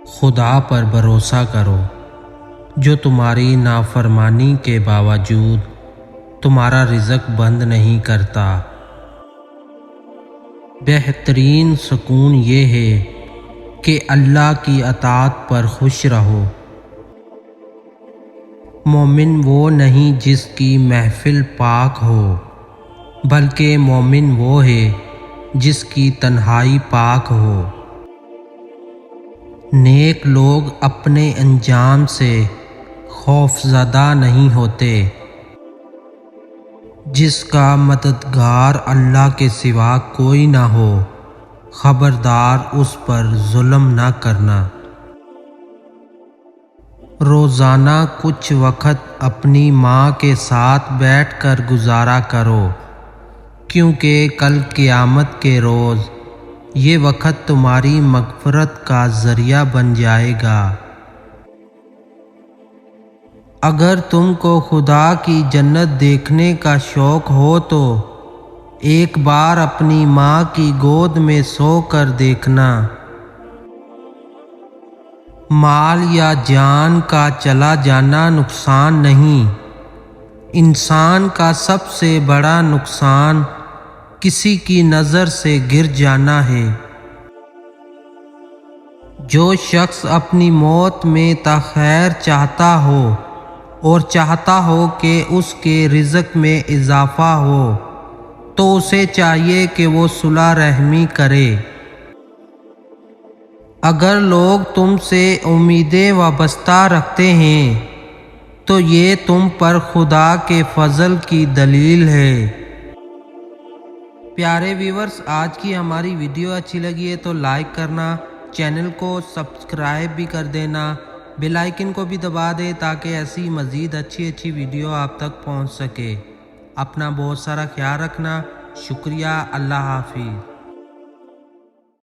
خدا پر بھروسہ کرو جو تمہاری نافرمانی کے باوجود تمہارا رزق بند نہیں کرتا۔ بہترین سکون یہ ہے کہ اللہ کی اطاعت پر خوش رہو۔ مومن وہ نہیں جس کی محفل پاک ہو، بلکہ مومن وہ ہے جس کی تنہائی پاک ہو۔ نیک لوگ اپنے انجام سے خوف زدہ نہیں ہوتے۔ جس کا مددگار اللہ کے سوا کوئی نہ ہو، خبردار اس پر ظلم نہ کرنا۔ روزانہ کچھ وقت اپنی ماں کے ساتھ بیٹھ کر گزارا کرو، کیونکہ کل قیامت کے روز یہ وقت تمہاری مغفرت کا ذریعہ بن جائے گا۔ اگر تم کو خدا کی جنت دیکھنے کا شوق ہو تو ایک بار اپنی ماں کی گود میں سو کر دیکھنا۔ مال یا جان کا چلا جانا نقصان نہیں، انسان کا سب سے بڑا نقصان کسی کی نظر سے گر جانا ہے۔ جو شخص اپنی موت میں تاخیر چاہتا ہو اور چاہتا ہو کہ اس کے رزق میں اضافہ ہو تو اسے چاہیے کہ وہ صلح رحمی کرے۔ اگر لوگ تم سے امیدیں وابستہ رکھتے ہیں تو یہ تم پر خدا کے فضل کی دلیل ہے۔ پیارے ویورز، آج کی ہماری ویڈیو اچھی لگی ہے تو لائک کرنا، چینل کو سبسکرائب بھی کر دینا، بیل آئیکن کو بھی دبا دے تاکہ ایسی مزید اچھی ویڈیو آپ تک پہنچ سکے۔ اپنا بہت سارا خیال رکھنا، شکریہ، اللہ حافظ۔